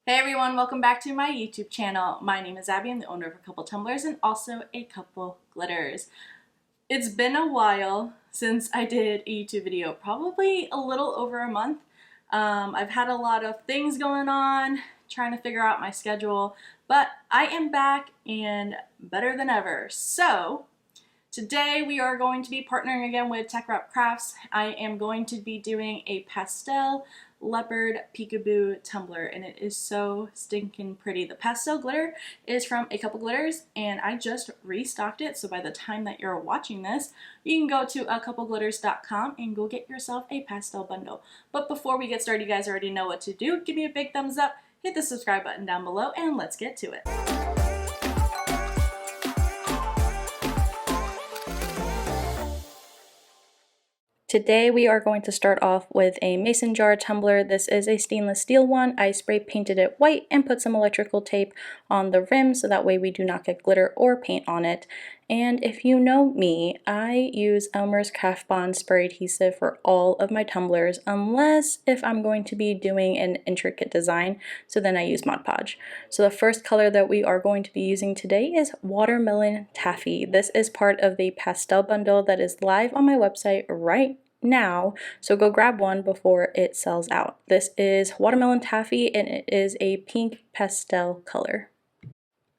Hey everyone, welcome back to my YouTube channel. My name is Abby. I'm the owner of A Couple Tumblers and also A Couple Glitters. It's been a while since I did a YouTube video, probably a little over a month. I've had a lot of things going on, trying to figure out my schedule, but I am back and better than ever. So today we are going to be partnering again with Tech Wrap Crafts. I am going to be doing a pastel leopard peekaboo tumbler, and it is so stinking pretty. The pastel glitter is from A Couple Glitters, and I just restocked it, so by the time that you're watching this, you can go to accoupleglitters.com and go get yourself a pastel bundle. But before we get started, you guys already know what to do. Give me a big thumbs up, hit the subscribe button down below, and let's get to it. Today we are going to start off with a mason jar tumbler. This is a stainless steel one. I spray painted it white and put some electrical tape on the rim so that way we do not get glitter or paint on it. And if you know me, I use Elmer's Craft Bond spray adhesive for all of my tumblers, unless if I'm going to be doing an intricate design, so then I use Mod Podge. So the first color that we are going to be using today is Watermelon Taffy. This is part of the pastel bundle that is live on my website right now, so go grab one before it sells out. This is Watermelon Taffy and it is a pink pastel color.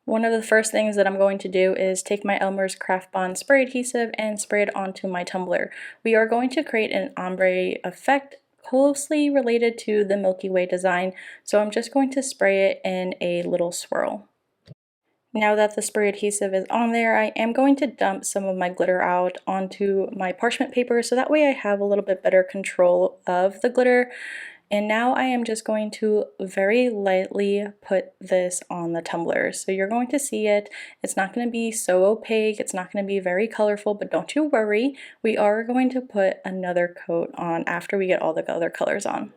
One of the first things that I'm going to do is take my Elmer's Craft Bond spray adhesive and spray it onto my tumbler. We are going to create an ombre effect closely related to the Milky Way design, so I'm just going to spray it in a little swirl. Now that the spray adhesive is on there, I am going to dump some of my glitter out onto my parchment paper so that way I have a little bit better control of the glitter. And now I am just going to very lightly put this on the tumbler. So you're going to see it. It's not going to be so opaque. It's not going to be very colorful, but don't you worry. We are going to put another coat on after we get all the other colors on.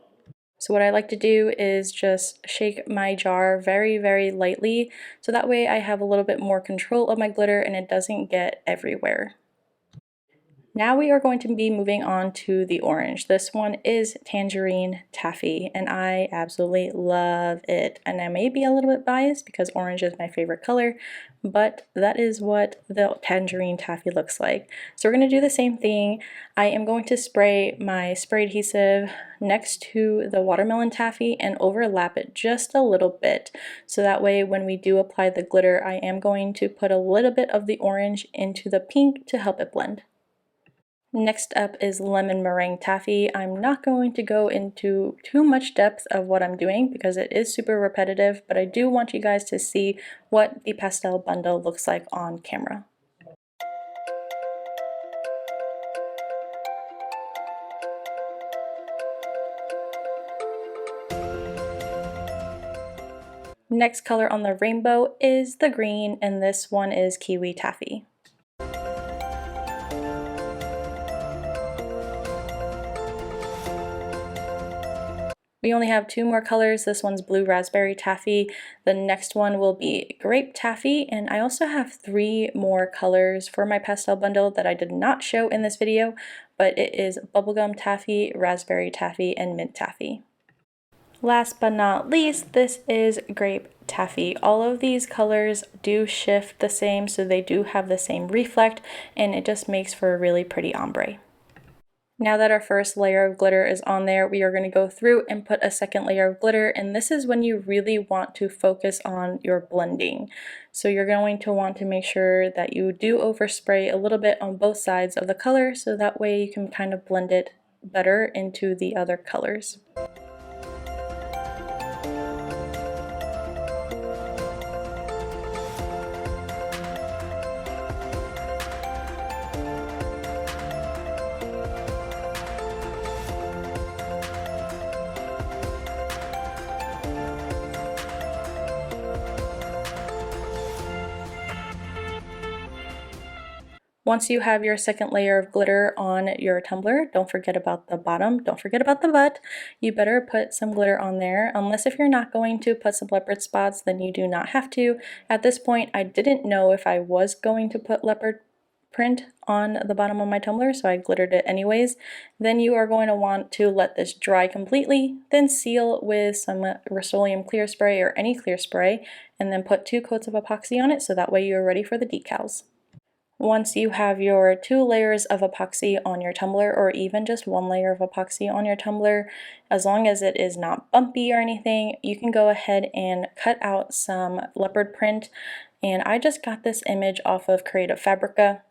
So what I like to do is just shake my jar very, very lightly, so that way I have a little bit more control of my glitter and it doesn't get everywhere. Now we are going to be moving on to the orange. This one is Tangerine Taffy, and I absolutely love it. And I may be a little bit biased because orange is my favorite color, but that is what the Tangerine Taffy looks like. So we're going to do the same thing. I am going to spray my spray adhesive next to the Watermelon Taffy and overlap it just a little bit. So that way when we do apply the glitter, I am going to put a little bit of the orange into the pink to help it blend. Next up is Lemon Meringue Taffy. I'm not going to go into too much depth of what I'm doing because it is super repetitive, but I do want you guys to see what the pastel bundle looks like on camera. Next color on the rainbow is the green, and this one is Kiwi Taffy. We only have two more colors. This one's Blue Raspberry Taffy. The next one will be Grape Taffy, and I also have three more colors for my pastel bundle that I did not show in this video, but it is Bubblegum Taffy, Raspberry Taffy, and Mint Taffy. Last but not least, this is Grape Taffy. All of these colors do shift the same, so they do have the same reflect, and it just makes for a really pretty ombre. Now that our first layer of glitter is on there, we are going to go through and put a second layer of glitter, and this is when you really want to focus on your blending. So you're going to want to make sure that you do overspray a little bit on both sides of the color so that way you can kind of blend it better into the other colors. Once you have your second layer of glitter on your tumbler, don't forget about the bottom, don't forget about the butt. You better put some glitter on there, unless if you're not going to put some leopard spots, then you do not have to. At this point, I didn't know if I was going to put leopard print on the bottom of my tumbler, so I glittered it anyways. Then you are going to want to let this dry completely, then seal with some Rust-Oleum clear spray or any clear spray, and then put 2 coats of epoxy on it so that way you're ready for the decals. Once you have your 2 layers of epoxy on your tumbler, or even just 1 layer of epoxy on your tumbler, as long as it is not bumpy or anything, you can go ahead and cut out some leopard print. And I just got this image off of Creative Fabrica.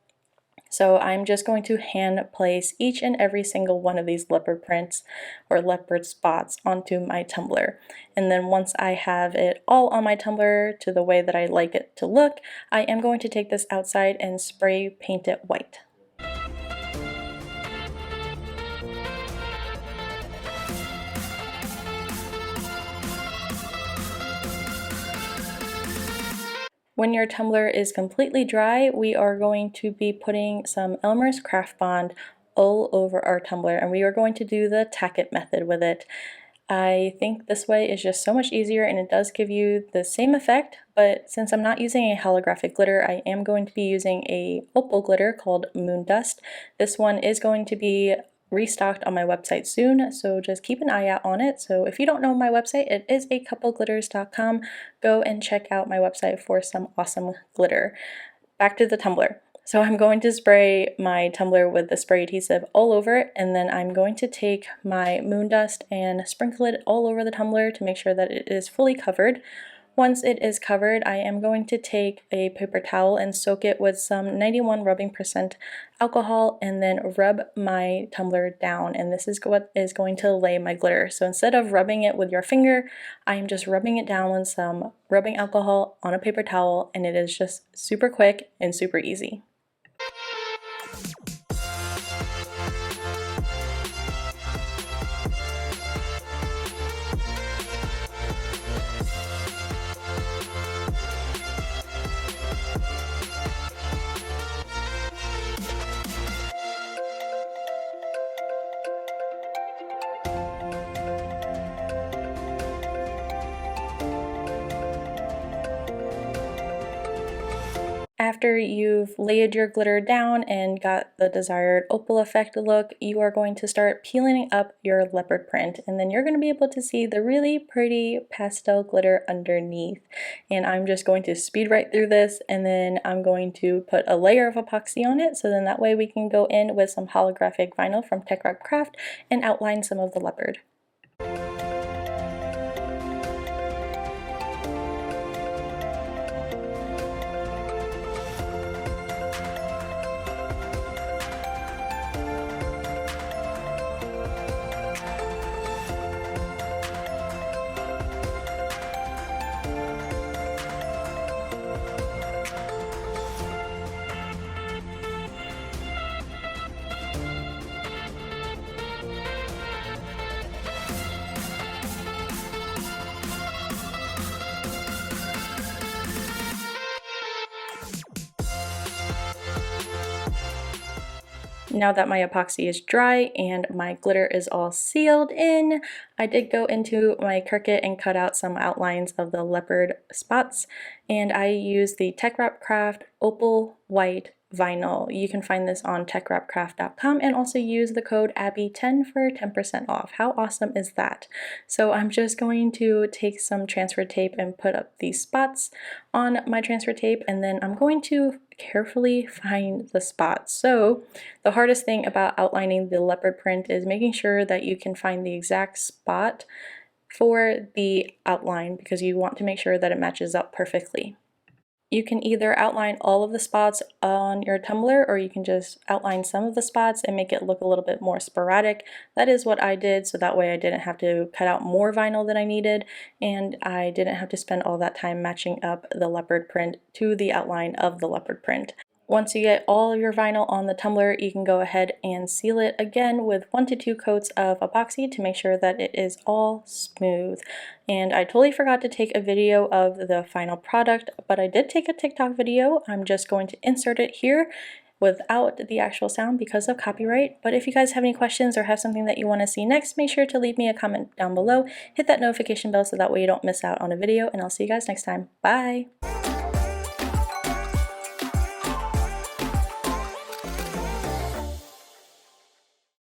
So I'm just going to hand place each and every single one of these leopard prints or leopard spots onto my tumbler. And then once I have it all on my tumbler to the way that I like it to look, I am going to take this outside and spray paint it white. When your tumbler is completely dry, we are going to be putting some Elmer's Craft Bond all over our tumbler, and we are going to do the tack it method with it. I think this way is just so much easier, and it does give you the same effect, but since I'm not using a holographic glitter, I am going to be using a opal glitter called Moon Dust. This one is going to be restocked on my website soon, so just keep an eye out on it. So if you don't know my website, it is acouple-glitters.com. Go and check out my website for some awesome glitter. Back to the tumbler. So I'm going to spray my tumbler with the spray adhesive all over it, and then I'm going to take my Moon Dust and sprinkle it all over the tumbler to make sure that it is fully covered. Once it is covered, I am going to take a paper towel and soak it with some 91 rubbing % alcohol and then rub my tumbler down, and this is what is going to lay my glitter. So instead of rubbing it with your finger, I'm just rubbing it down with some rubbing alcohol on a paper towel, and it is just super quick and super easy. After you've laid your glitter down and got the desired opal effect look, you are going to start peeling up your leopard print, and then you're going to be able to see the really pretty pastel glitter underneath. And I'm just going to speed right through this, and then I'm going to put a layer of epoxy on it, so then that way we can go in with some holographic vinyl from Tik Tok Craft and outline some of the leopard. Now that my epoxy is dry and my glitter is all sealed in, I did go into my Cricut and cut out some outlines of the leopard spots, and I used the Tik Tok Craft Opal White vinyl. You can find this on techwrapcraft.com and also use the code Abby10 for 10% off. How awesome is that? So I'm just going to take some transfer tape and put up these spots on my transfer tape, and then I'm going to carefully find the spots. So the hardest thing about outlining the leopard print is making sure that you can find the exact spot for the outline, because you want to make sure that it matches up perfectly. You can either outline all of the spots on your tumbler, or you can just outline some of the spots and make it look a little bit more sporadic. That is what I did, so that way I didn't have to cut out more vinyl than I needed, and I didn't have to spend all that time matching up the leopard print to the outline of the leopard print. Once you get all of your vinyl on the tumbler, you can go ahead and seal it again with 1 to 2 coats of epoxy to make sure that it is all smooth. And I totally forgot to take a video of the final product, but I did take a TikTok video. I'm just going to insert it here without the actual sound because of copyright. But if you guys have any questions or have something that you want to see next, make sure to leave me a comment down below. Hit that notification bell so that way you don't miss out on a video, and I'll see you guys next time. Bye!